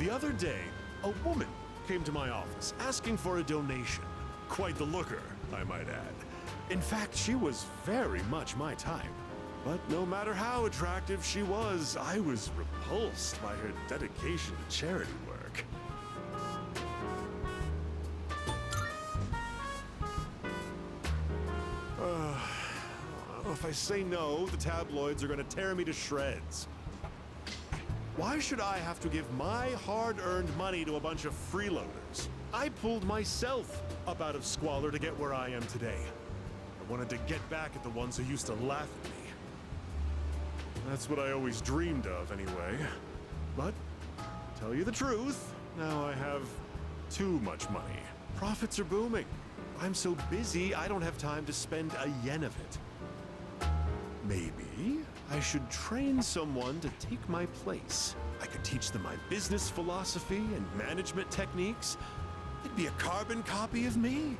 The other day, a woman came to my office asking for a donation. Quite the looker, I might add. In fact, she was very much my type. But no matter how attractive she was, I was repulsed by her dedication to charity work. If I say no, the tabloids are going to tear me to shreds. Why should I have to give my hard-earned money to a bunch of freeloaders? I pulled myself up out of squalor to get where I am today. I wanted to get back at the ones who used to laugh at me. That's what I always dreamed of, anyway. But, to tell you the truth, now I have too much money. Profits are booming. I'm so busy, I don't have time to spend a yen of it. Maybe I should train someone to take my place. I could teach them my business philosophy and management techniques. It'd be a carbon copy of me.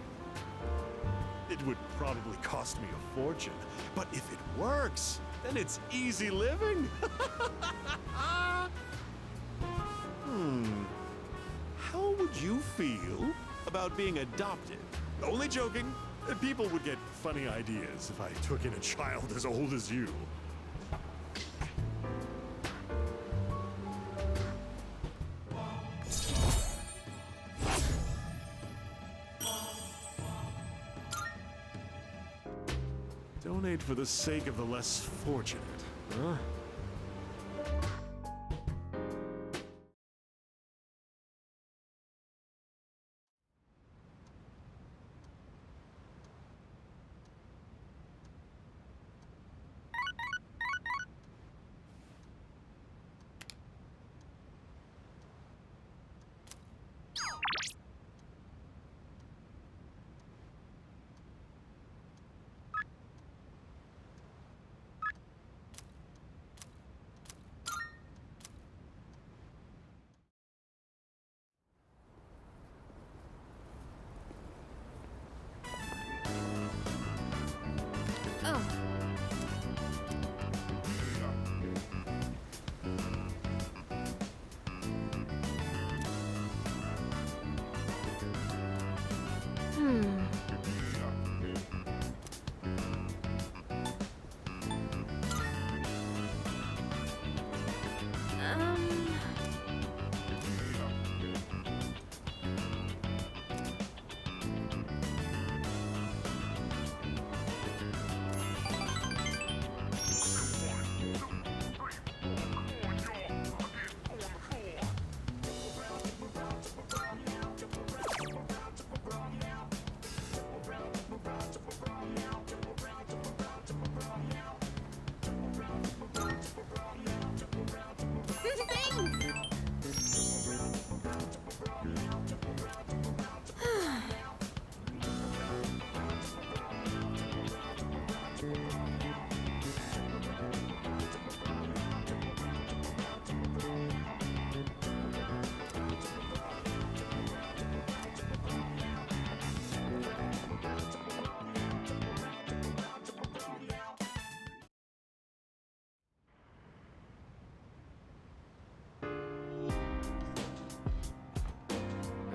It would probably cost me a fortune, but if it works, then it's easy living. How would you feel about being adopted? Only joking. People would get funny ideas if I took in a child as old as you. Donate for the sake of the less fortunate, huh?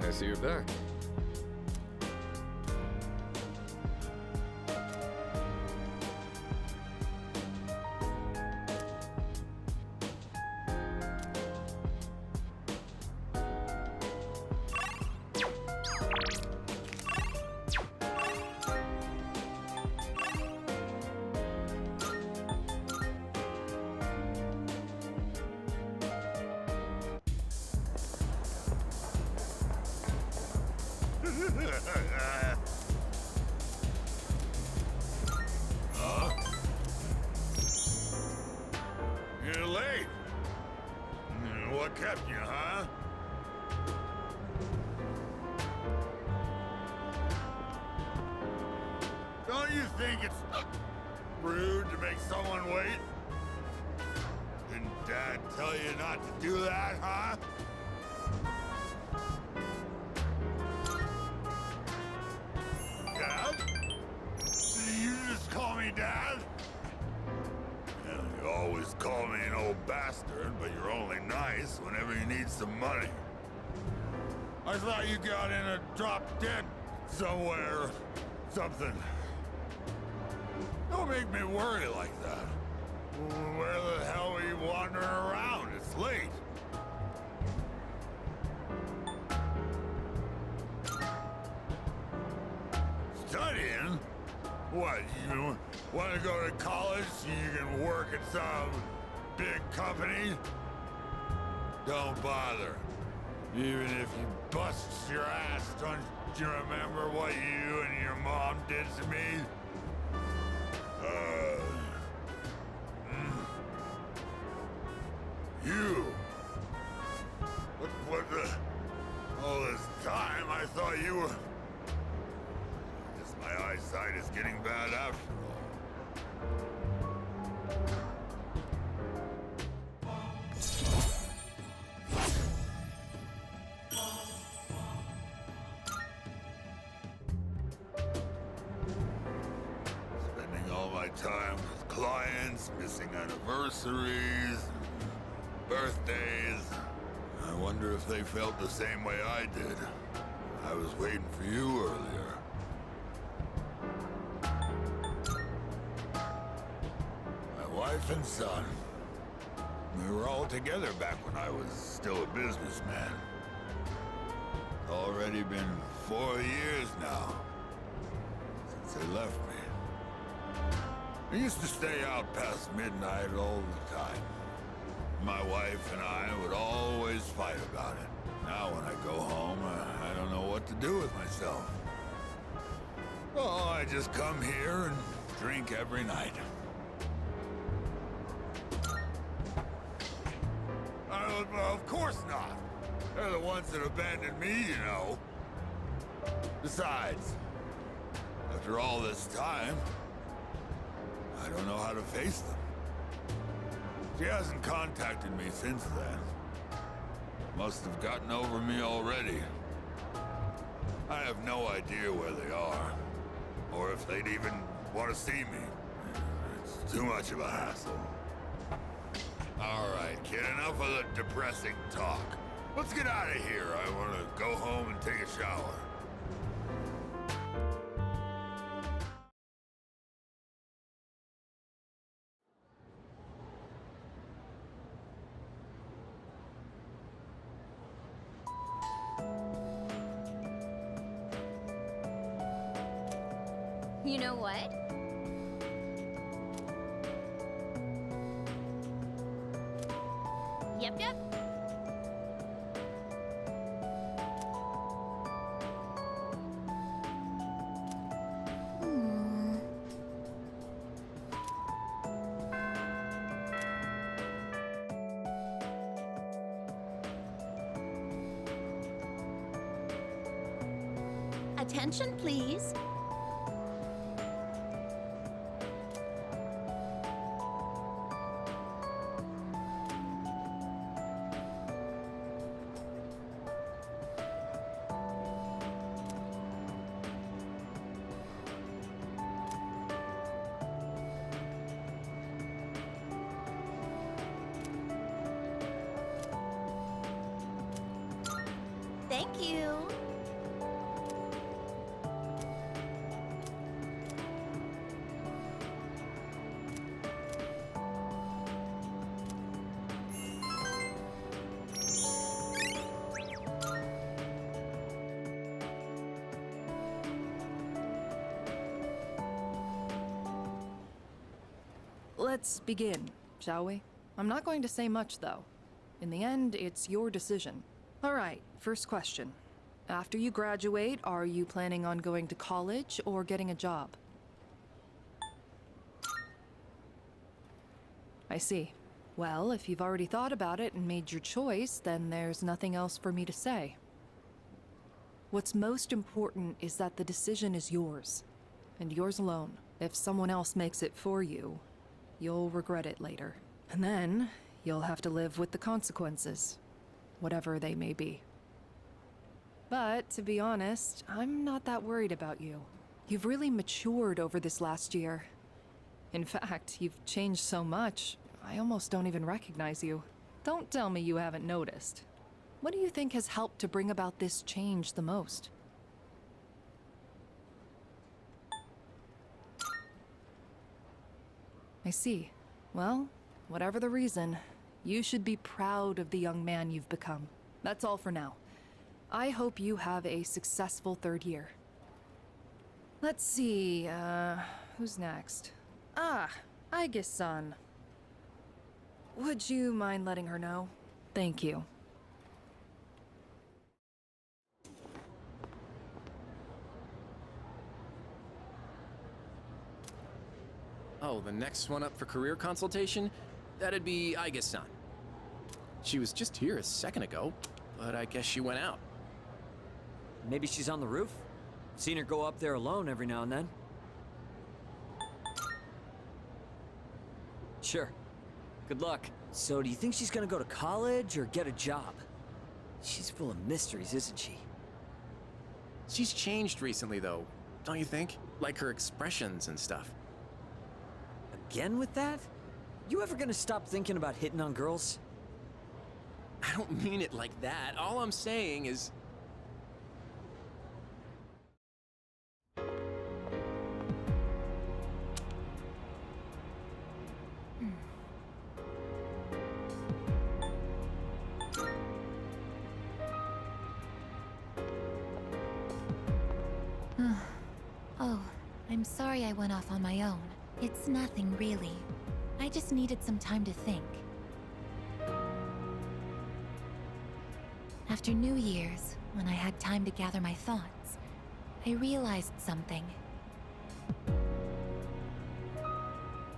I see you're back. You're late. What kept you, huh? Don't you think it's rude to make someone wait? Didn't Dad tell you not to do that, huh? Dad? Did you just call me Dad? Yeah, you always call me an old bastard, but you're only nice whenever you need some money. I thought you got in a drop dead somewhere. Something. Don't make me worry like that. Where the hell are you wandering around? It's late. Studying? What, you want to go to college so you can work at some big company? Don't bother. Even if you bust your ass, don't you remember what you and your mom did to me? You. What the... All this time I thought you were... Guess my eyesight is getting bad after spending all my time with clients, missing anniversaries, birthdays. I wonder if they felt the same way I did. I was waiting for you earlier. My wife and son. We were all together back when I was still a businessman. It's already been 4 years now since they left me. I used to stay out past midnight all the time. My wife and I would always fight about it. Now when I go home, I don't know what to do with myself. Oh, I just come here and drink every night. Well, of course not. They're the ones that abandoned me, you know. Besides, after all this time, I don't know how to face them. She hasn't contacted me since then. Must have gotten over me already. I have no idea where they are, or if they'd even want to see me. It's too much of a hassle. All right, kid, enough of the depressing talk. Let's get out of here. I want to go home and take a shower. You know what? Yep. Attention, please. Thank you. Let's begin, shall we? I'm not going to say much, though. In the end, it's your decision. All right, first question. After you graduate, are you planning on going to college or getting a job? I see. Well, if you've already thought about it and made your choice, then there's nothing else for me to say. What's most important is that the decision is yours, and yours alone. If someone else makes it for you, you'll regret it later. And then, you'll have to live with the consequences, whatever they may be. But, to be honest, I'm not that worried about you. You've really matured over this last year. In fact, you've changed so much, I almost don't even recognize you. Don't tell me you haven't noticed. What do you think has helped to bring about this change the most? I see. Well, whatever the reason, you should be proud of the young man you've become. That's all for now. I hope you have a successful third year. Let's see, who's next? Ah, Aige-san. Would you mind letting her know? Thank you. Oh, the next one up for career consultation? That'd be Aige-san. She was just here a second ago, but I guess she went out. Maybe she's on the roof? Seen her go up there alone every now and then. Sure. Good luck. So, do you think she's gonna go to college or get a job? She's full of mysteries, isn't she? She's changed recently, though, don't you think? Like her expressions and stuff. Again with that? You ever gonna stop thinking about hitting on girls? I don't mean it like that. All I'm saying is... Oh, I'm sorry I went off on my own. It's nothing, really. I just needed some time to think. After New Year's, when I had time to gather my thoughts, I realized something.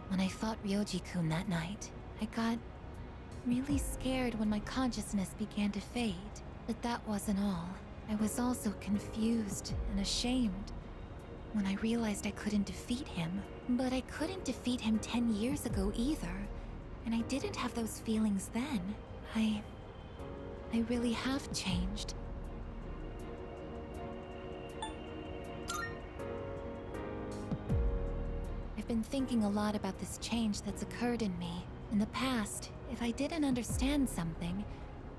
When I fought Ryoji-kun that night, I got really scared when my consciousness began to fade. But that wasn't all. I was also confused and ashamed when I realized I couldn't defeat him. But I couldn't defeat him 10 years ago either, and I didn't have those feelings then. I really have changed. I've been thinking a lot about this change that's occurred in me. In the past, if I didn't understand something,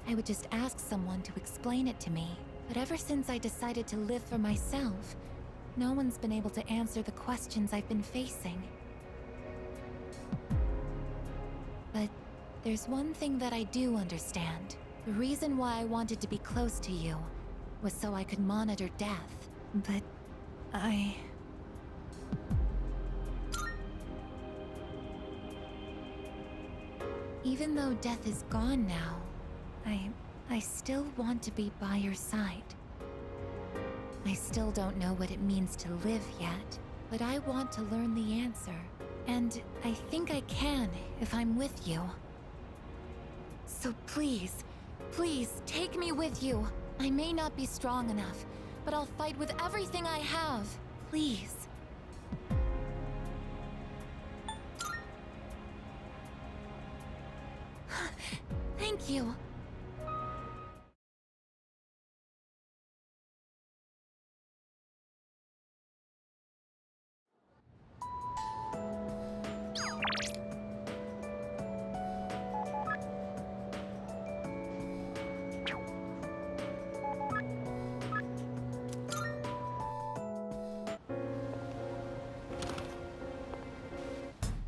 I would just ask someone to explain it to me. But ever since I decided to live for myself, no one's been able to answer the questions I've been facing. But there's one thing that I do understand. The reason why I wanted to be close to you was so I could monitor death. But even though death is gone now, I still want to be by your side. I still don't know what it means to live yet, but I want to learn the answer. And I think I can if I'm with you. So please, please, take me with you. I may not be strong enough, but I'll fight with everything I have. Please. Thank you.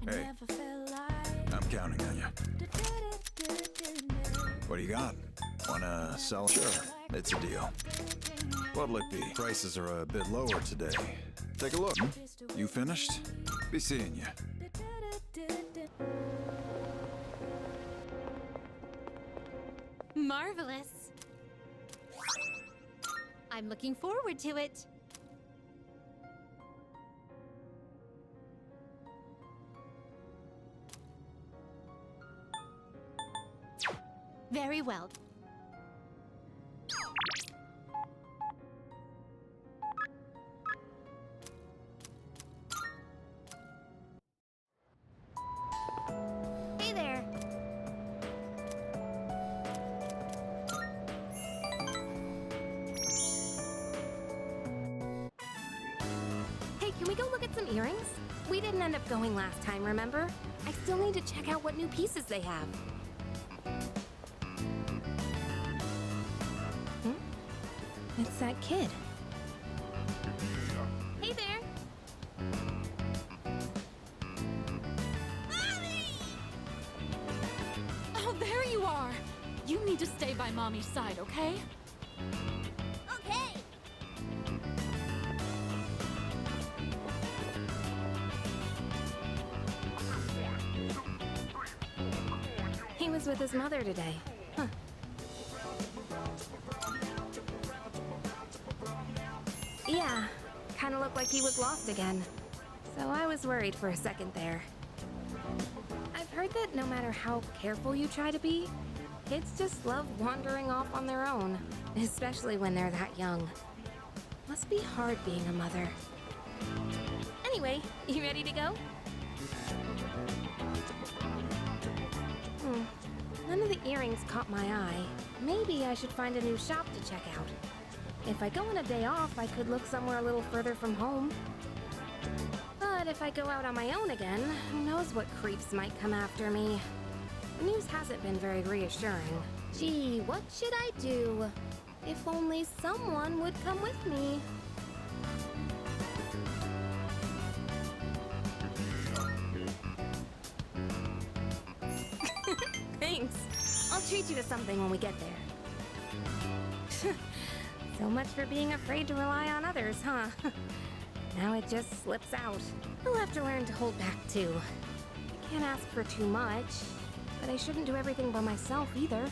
Hey, I'm counting on you. What do you got? Wanna sell? Sure, it's a deal. What'll it be? Prices are a bit lower today. Take a look. You finished? Be seeing you. Marvelous. I'm looking forward to it. Very well. Hey there. Hey, can we go look at some earrings? We didn't end up going last time, remember? I still need to check out what new pieces they have. It's that kid. Hey there! Oh, there you are! You need to stay by Mommy's side, okay? Okay! He was with his mother today. Huh. Yeah, kind of looked like he was lost again. So I was worried for a second there. I've heard that no matter how careful you try to be, kids just love wandering off on their own, especially when they're that young. Must be hard being a mother. Anyway, you ready to go? None of the earrings caught my eye. Maybe I should find a new shop to check out. If I go on a day off, I could look somewhere a little further from home. But if I go out on my own again, who knows what creeps might come after me. The news hasn't been very reassuring. Gee, what should I do? If only someone would come with me. Thanks. I'll treat you to something when we get there. So much for being afraid to rely on others, huh? Now it just slips out. I'll have to learn to hold back, too. I can't ask for too much, but I shouldn't do everything by myself, either.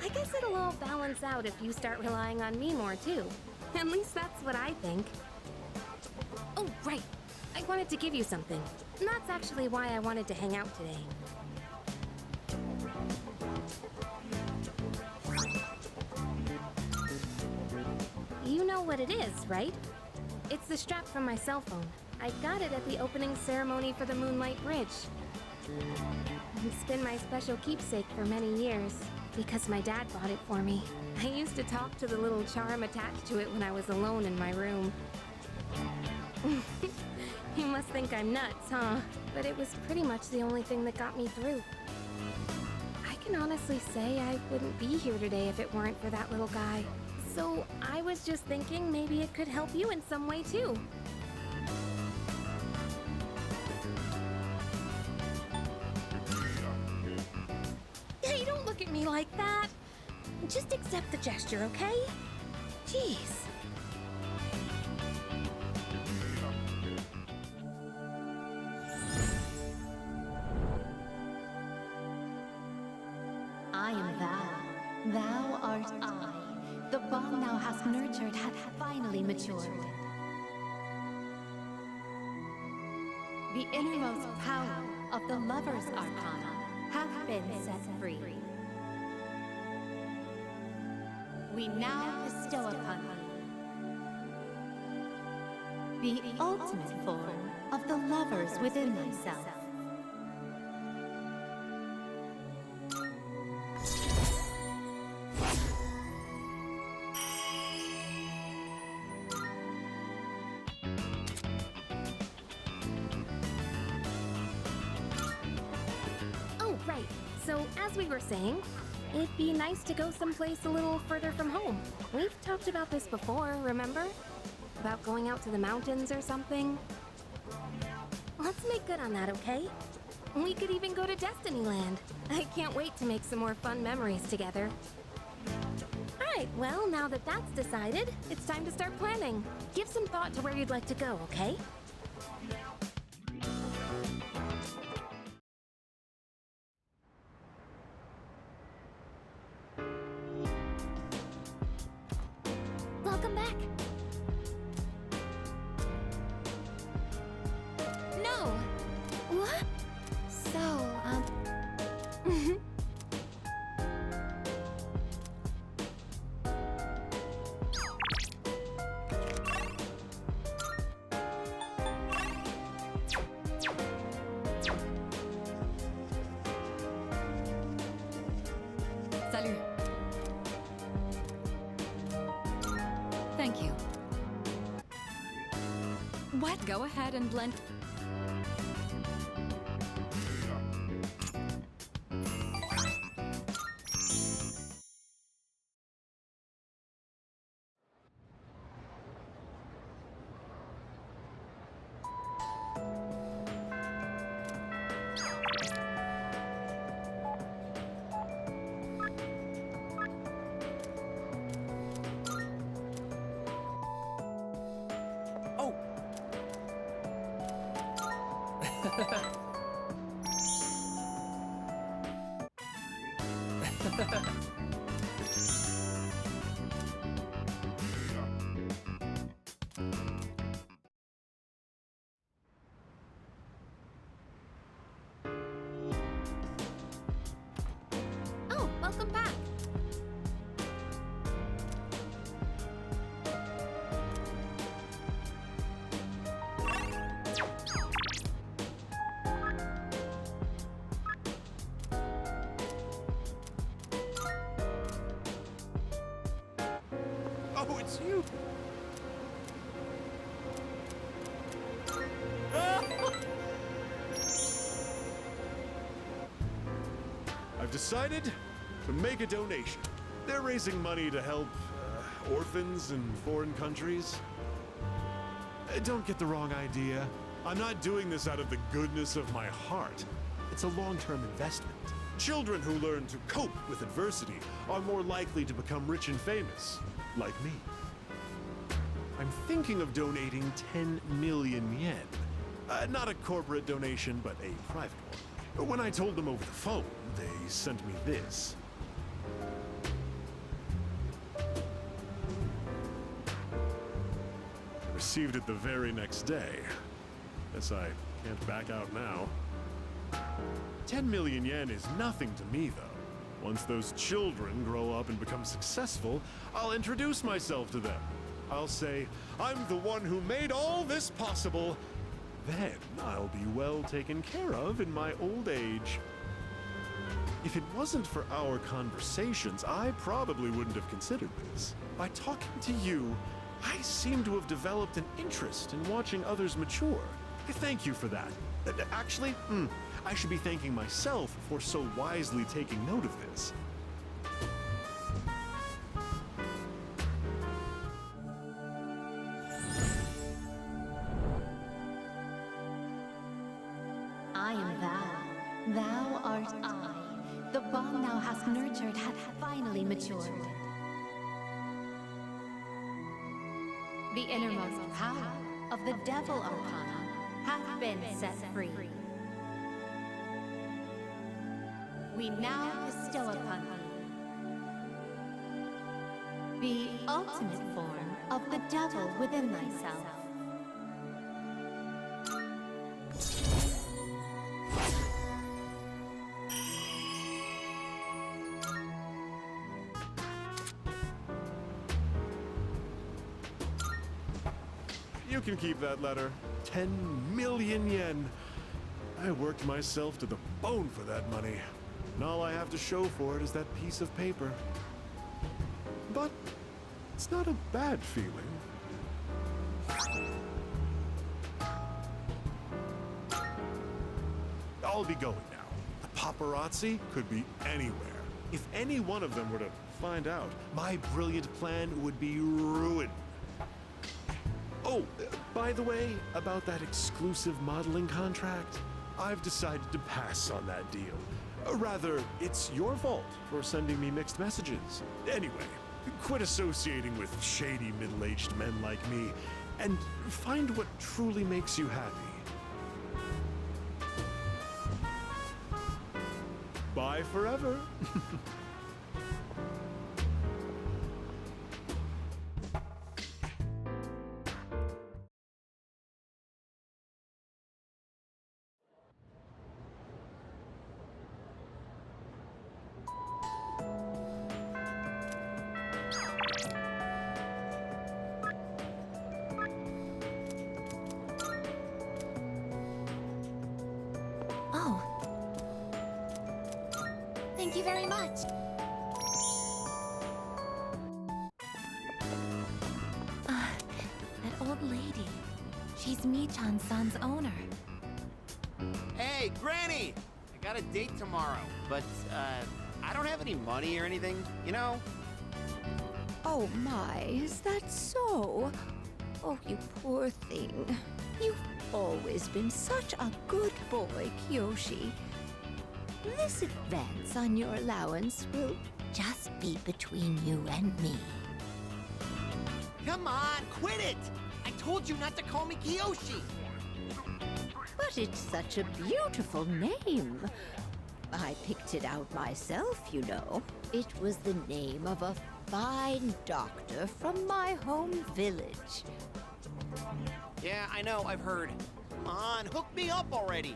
I guess it'll all balance out if you start relying on me more, too. At least that's what I think. Oh, right. I wanted to give you something. And that's actually why I wanted to hang out today. You know what it is, right? It's the strap from my cell phone. I got it at the opening ceremony for the Moonlight Bridge. It's been my special keepsake for many years, because my dad bought it for me. I used to talk to the little charm attached to it when I was alone in my room. You must think I'm nuts, huh? But it was pretty much the only thing that got me through. I can honestly say I wouldn't be here today if it weren't for that little guy. So I was just thinking maybe it could help you in some way too. Hey, don't look at me like that. Just accept the gesture, okay? Jeez. I am thou. Thou art I. The bond thou hast nurtured hath finally matured. The innermost power of the lover's arcana hath been set free. We now bestow upon thee the ultimate form of the lovers within thyself. Right. So, as we were saying, it'd be nice to go someplace a little further from home. We've talked about this before, remember? About going out to the mountains or something. Let's make good on that, okay? We could even go to Destinyland. I can't wait to make some more fun memories together. Alright, well, now that that's decided, it's time to start planning. Give some thought to where you'd like to go, okay? Welcome back. No! What? So, Salut. Thank you. What? Go ahead and blend. Oh, welcome back. Oh, it's you! I've decided to make a donation. They're raising money to help orphans in foreign countries. Don't get the wrong idea. I'm not doing this out of the goodness of my heart. It's a long-term investment. Children who learn to cope with adversity are more likely to become rich and famous, like me. I'm thinking of donating 10 million yen. Not a corporate donation, but a private one. When I told them over the phone, they sent me this. I received it the very next day. Guess I can't back out now. 10 million yen is nothing to me, though. Once those children grow up and become successful, I'll introduce myself to them. I'll say, I'm the one who made all this possible. Then I'll be well taken care of in my old age. If it wasn't for our conversations, I probably wouldn't have considered this. By talking to you, I seem to have developed an interest in watching others mature. Thank you for that. Actually, I should be thanking myself for so wisely taking note of this. I am thou. Thou art I. The bond thou hast nurtured hath finally matured. The innermost power of the devil arcana hath been set free. We now bestow upon thee the ultimate form of the devil within thyself. You can keep that letter. 10 million yen. I worked myself to the bone for that money. And all I have to show for it is that piece of paper. But it's not a bad feeling. I'll be going now. The paparazzi could be anywhere. If any one of them were to find out, my brilliant plan would be ruined. Oh, by the way, about that exclusive modeling contract, I've decided to pass on that deal. Rather, it's your fault for sending me mixed messages. Anyway, quit associating with shady middle-aged men like me, and find what truly makes you happy. Bye forever. Oh. Thank you very much. That old lady. She's Michan-san's owner. Hey, Granny! I got a date tomorrow, but, I don't have any money or anything, you know? Oh my, is that so? Oh, you poor thing. You've always been such a good boy, Kiyoshi. This advance on your allowance will just be between you and me. Come on, quit it! I told you not to call me Kiyoshi! But But it's such a beautiful name. I picked it out myself, you know. It was the name of a fine doctor from my home village. Yeah, I know, I've heard. Come on, hook me up already.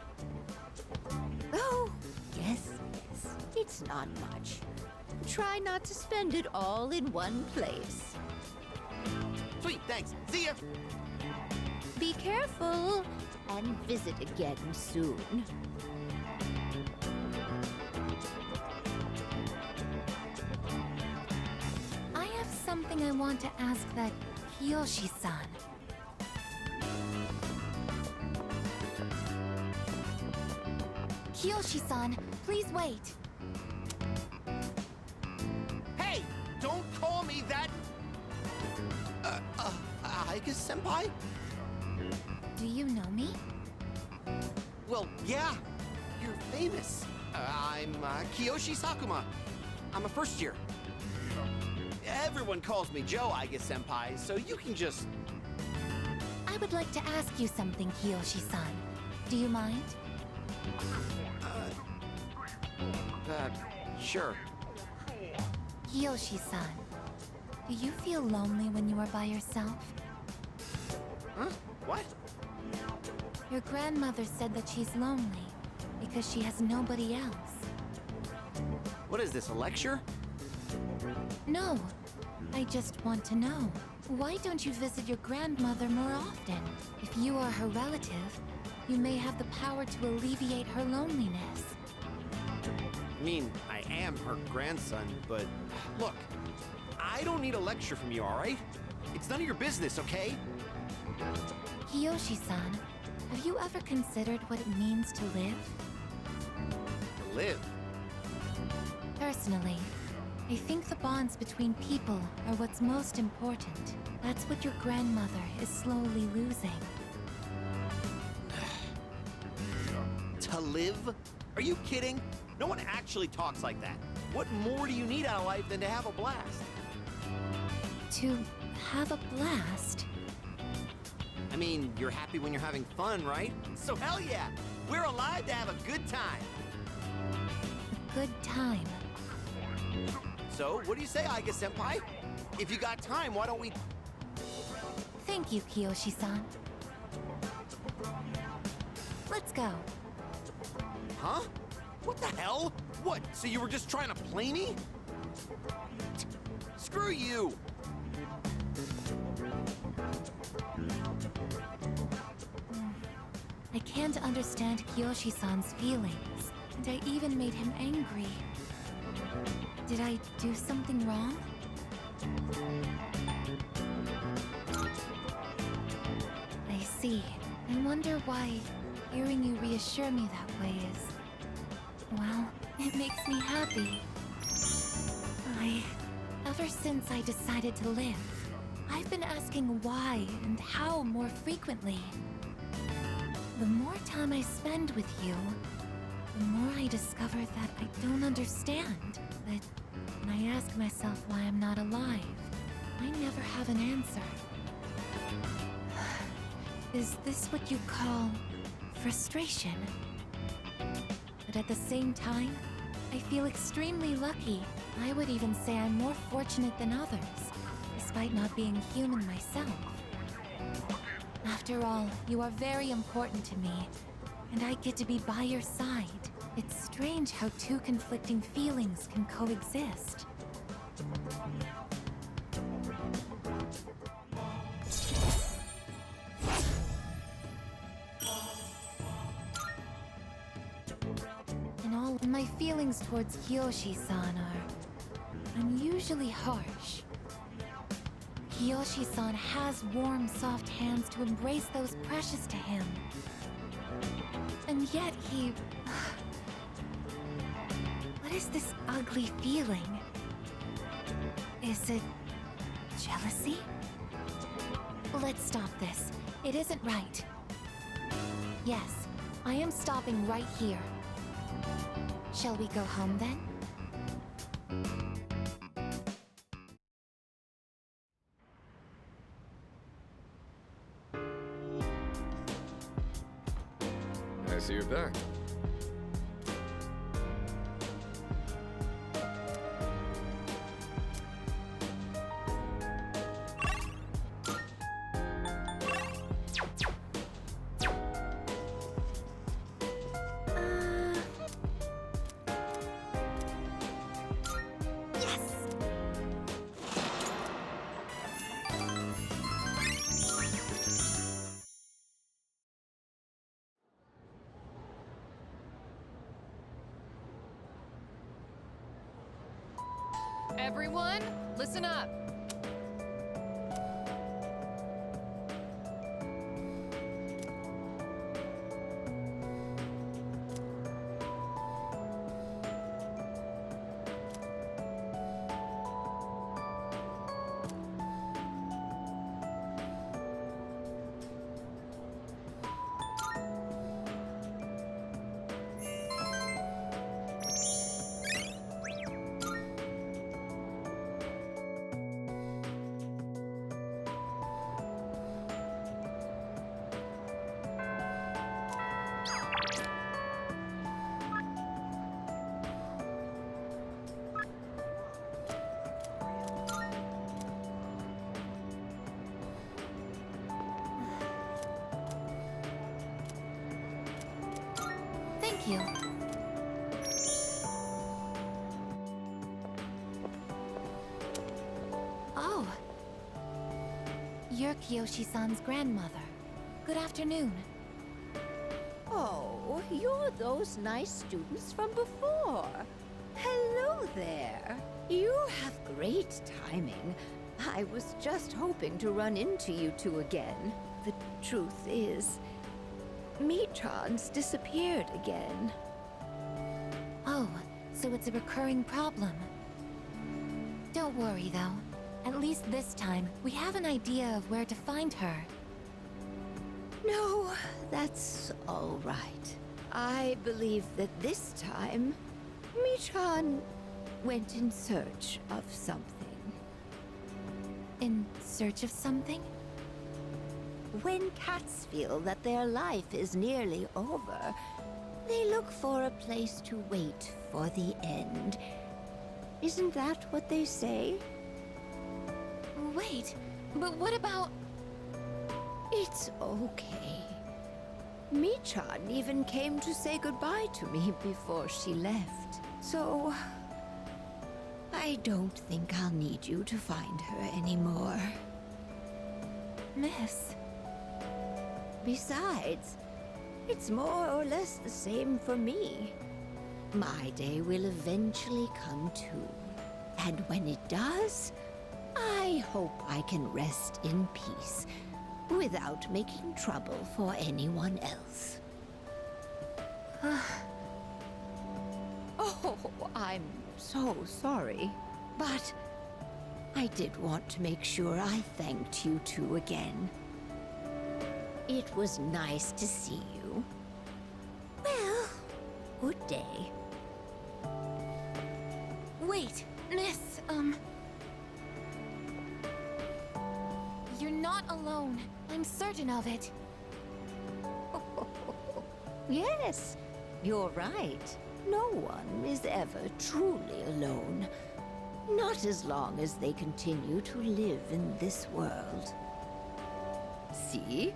Oh, yes, yes. It's not much. Try not to spend it all in one place. Sweet, thanks. See ya. Be careful, and visit again soon. I have something I want to ask that Kiyoshi-san. Kiyoshi-san, please wait. Hey, don't call me that. Aiga-senpai? Do you know me? Well, yeah. You're famous. I'm Kiyoshi Sakuma. I'm a first year. Everyone calls me Joe, Aiga-senpai, so you can just... I would like to ask you something, Kiyoshi-san. Do you mind? Sure. Kiyoshi-san, do you feel lonely when you are by yourself? Huh? What? Your grandmother said that she's lonely because she has nobody else. What is this, a lecture? No, I just want to know. Why don't you visit your grandmother more often? If you are her relative, you may have the power to alleviate her loneliness. I mean, I am her grandson, but look, I don't need a lecture from you, all right? It's none of your business, okay? Kiyoshi-san, have you ever considered what it means to live? To live? Personally, I think the bonds between people are what's most important. That's what your grandmother is slowly losing. To live? Are you kidding? No one actually talks like that. What more do you need out of life than to have a blast? To have a blast? I mean, you're happy when you're having fun, right? So hell yeah! We're alive to have a good time! A good time. So, what do you say, Aiga-senpai? If you got time, why don't we... Thank you, Kiyoshi-san. Let's go. Huh? What the hell? What, so you were just trying to play me? Screw you! I can't understand Kiyoshi-san's feelings, and I even made him angry. Did I do something wrong? I see. I wonder why hearing you reassure me that way is... well, it makes me happy. Ever since I decided to live, I've been asking why and how more frequently. The more time I spend with you, the more I discover that I don't understand. That when I ask myself why I'm not alive, I never have an answer. Is this what you call frustration? But at the same time, I feel extremely lucky. I would even say I'm more fortunate than others, despite not being human myself. After all, you are very important to me, and I get to be by your side. It's strange how two conflicting feelings can coexist. And all my feelings towards Kiyoshi-san are unusually harsh. Kiyoshi-san has warm, soft hands to embrace those precious to him. And yet he... What is this ugly feeling? Is it... jealousy? Let's stop this. It isn't right. Yes, I am stopping right here. Shall we go home then? I see you're back. Everyone, listen up. Thank you. Oh. You're Kiyoshi-san's grandmother. Good afternoon. Oh, you're those nice students from before. Hello there. You have great timing. I was just hoping to run into you two again. The truth is, Michan's disappeared again. Oh, so it's a recurring problem. Don't worry, though. At least this time, we have an idea of where to find her. No, that's all right. I believe that this time, Michan went in search of something. In search of something? When cats feel that their life is nearly over, they look for a place to wait for the end. Isn't that what they say? Wait, but what about... It's okay. Michan even came to say goodbye to me before she left. So, I don't think I'll need you to find her anymore. Miss... Besides, it's more or less the same for me. My day will eventually come too. And when it does, I hope I can rest in peace without making trouble for anyone else. Oh, I'm so sorry. But I did want to make sure I thanked you two again. It was nice to see you. Well, good day. Wait, Miss, You're not alone. I'm certain of it. Yes, you're right. No one is ever truly alone. Not as long as they continue to live in this world. See?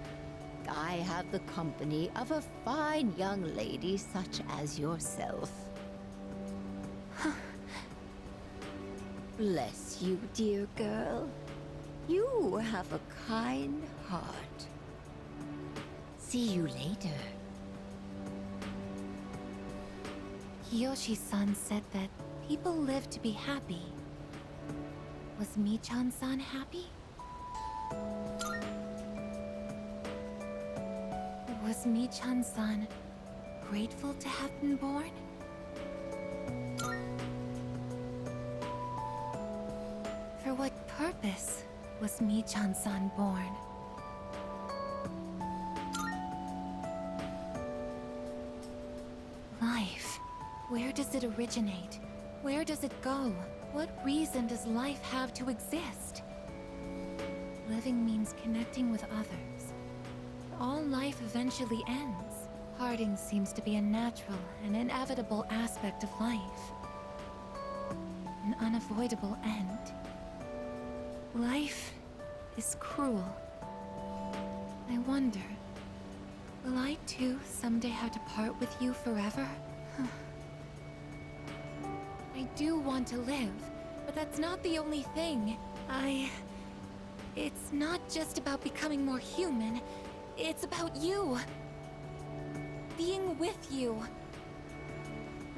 I have the company of a fine young lady such as yourself. Bless you, dear girl. You have a kind heart. See you later. Kiyoshi-san said that people live to be happy. Was Michan-san happy? Was Michan-san grateful to have been born? For what purpose was Michan-san born? Life. Where does it originate? Where does it go? What reason does life have to exist? Living means connecting with others. All life eventually ends. Starting seems to be a natural and inevitable aspect of life. An unavoidable end. Life is cruel. I wonder, will I too someday have to part with you forever? I do want to live, but that's not the only thing. It's not just about becoming more human. It's about you. Being with you.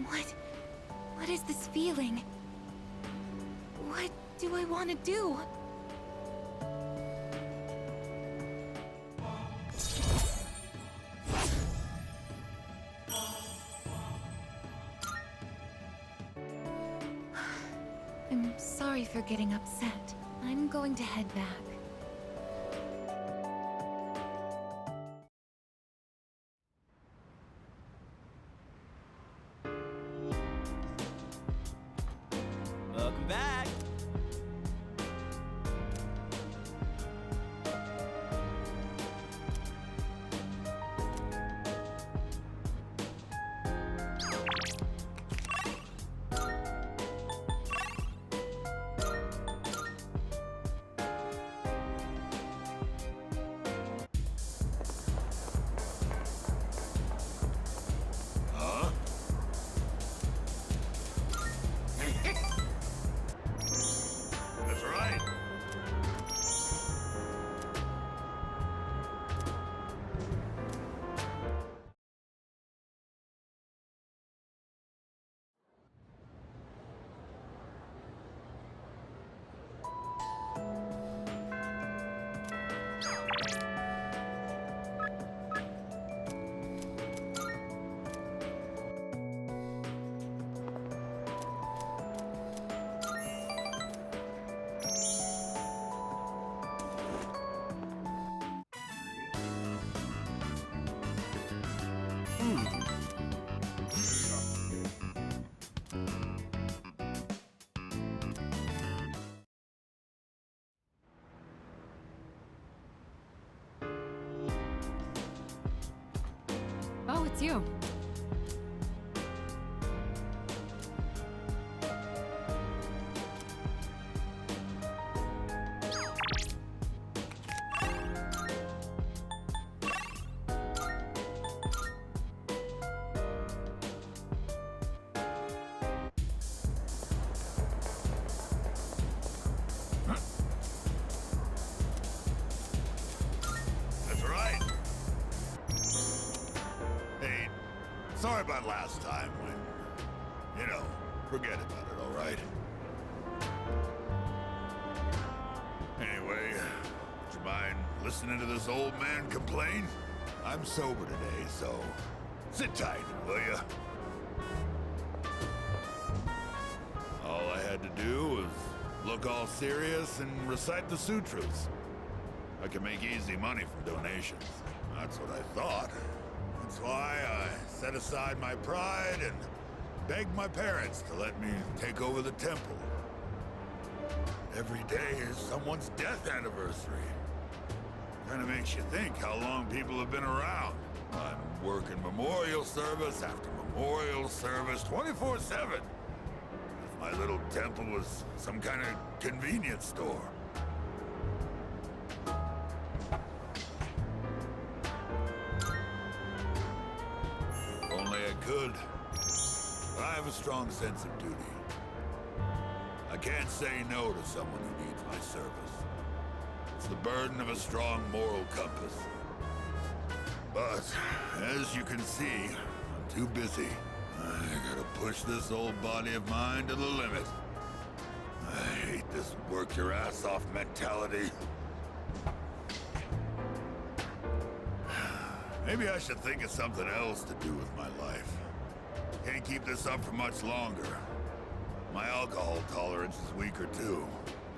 What is this feeling? What do I want to do? I'm sorry for getting upset. I'm going to head back. Welcome back. Huh? That's right. Oh, it's you. That's right. Hey, sorry about last time when, forget about it, all right? Anyway, would you mind listening to this old man complain? I'm sober today, so sit tight, will ya? All I had to do was look all serious and recite the sutras. I can make easy money from donations. That's what I thought. That's why I set aside my pride and begged my parents to let me take over the temple. Every day is someone's death anniversary. Kinda makes you think how long people have been around. I'm working memorial service after memorial service 24/7. If my little temple was some kind of convenience store. Only I could. But I have a strong sense of duty. I can't say no to someone who needs my service. It's the burden of a strong moral compass. But, as you can see, I'm too busy. I gotta push this old body of mine to the limit. I hate this work your ass off mentality. Maybe I should think of something else to do with my life. Can't keep this up for much longer. My alcohol tolerance is weaker too.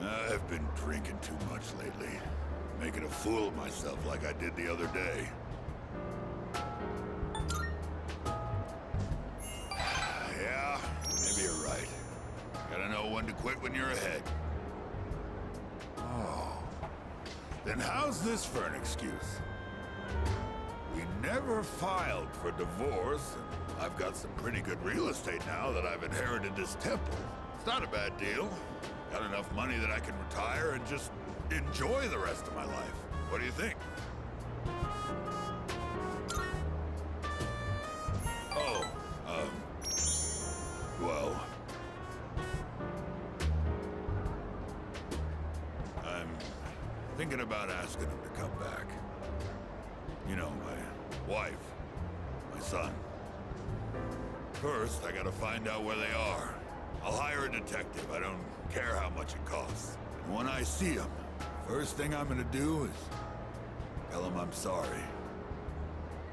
I've been drinking too much lately. Making a fool of myself like I did the other day. Yeah, maybe you're right. Gotta know when to quit when you're ahead. Oh. Then how's this for an excuse? We never never filed for divorce, and I've got some pretty good real estate now that I've inherited this temple. It's not a bad deal. Got enough money that I can retire and just enjoy the rest of my life. What do you think? Oh, well... I'm thinking about asking him to come back. You know, my wife, my son. First, I gotta find out where they are. I'll hire a detective. I don't care how much it costs. And when I see him, first thing I'm gonna do is tell him I'm sorry.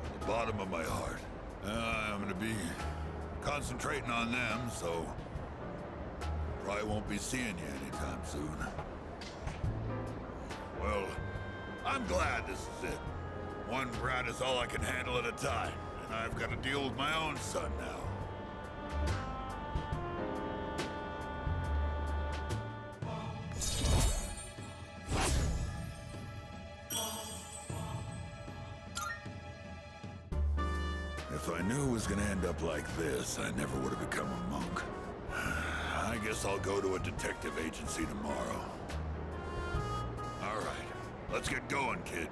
From the bottom of my heart. I'm gonna be concentrating on them, so probably won't be seeing you anytime soon. Well, I'm glad this is it. One brat is all I can handle at a time, and I've got to deal with my own son now. If I knew it was gonna end up like this, I never would have become a monk. I guess I'll go to a detective agency tomorrow. All right, let's get going, kid.